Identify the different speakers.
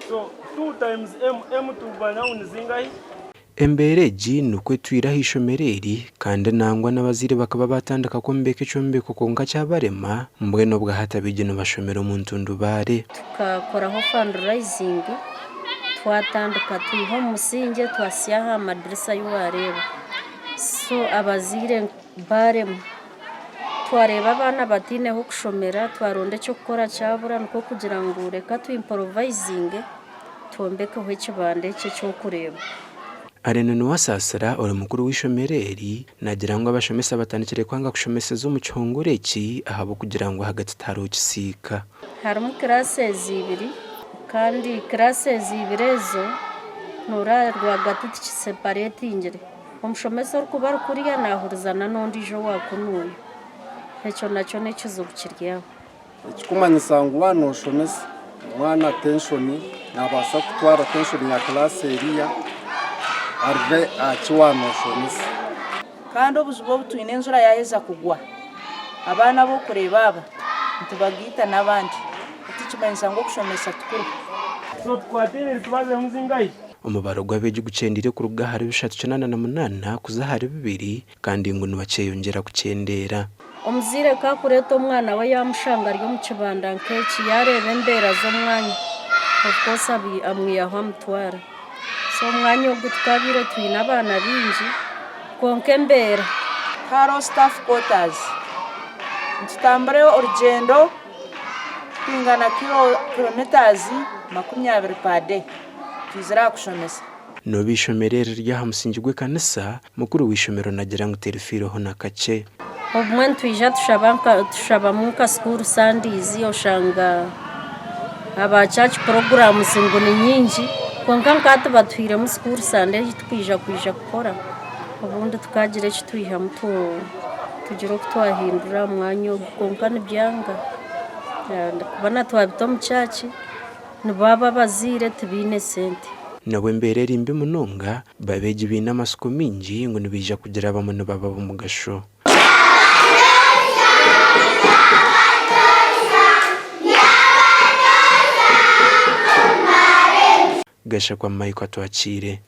Speaker 1: So 2 times m tuba now nizingahe?
Speaker 2: Embereji nukwetwira hishomereri kandi nangwa n'abazire bakaba batandika ko mbeke combeko konka cyabarema mbweno bwa hatabigeno bashomera umuntu ndubare
Speaker 3: tukakoraho fundraising twatandika tuho musinge twasiyaha amadirisa y'uwareba so abazire barema twareba abana batineho kushomera twaronde cyo gukora cyabura nuko kugira ngo reka tu improvising tombeke ho kibande cyo kureba
Speaker 2: Arene nuwasasara ore mukuru w'ishomereri nagira ngo abashomesa batandikire kwanga kushomeseza umucyongoreki ahabo kugira ngo hagati tarukisika
Speaker 3: harimo classes ibiri kandi classes ibirezo nura rwagati separatingire umushomesa kuba kuriya nahurizana n'undi jo wakunuye icyo nacyo nekizo bukiryaho
Speaker 4: ikikumanyisa ngo wano shomesa mwana tension nabasa kutwara tension ya class area arve achiwano shomesa
Speaker 5: kandi obuzubo butwine enzura yaheza kugwa abana bo kureba aba ntibagita nabandi atikimanyisa ngo kushomesa tukuru
Speaker 1: So twatere tubaze muzingahe?
Speaker 2: umubaro gw'abeje gucendire ku ruga hari 398 kuza hari 2 kandi ngo nubaceyongera kucendera
Speaker 3: umuzire kakureta umwana we yamushanga ryo mu kibanda nkeki yarebe mbera zo mwanya of course amwiyaho mutwara so mwanya gutwabire twina abana binji konke mbera
Speaker 5: haro staff quarters ntambare urugendo kwingana kilometers 20 per day twizera kushomesa
Speaker 2: no bishomerere rya hamusingirwe kanisa mukuru w'ishomero nagira ngo terefiro na kace
Speaker 3: obumwe twija tushaba muka school Sundays yoshanga aba church programs ngo ni nyingi konka nkatu batwire mu school Sunday twija gukora ubundi tukagire kitwiha muto tugiro kutwahindura mwanya konka nibyanga kubana twabito mu church nibaba bazire tubine sente
Speaker 2: nawe mberera imbe munonga babeje bina amasuko mingi ngo nibija kugira abamuntu baba mu gasho gasha kwa Mike atwakire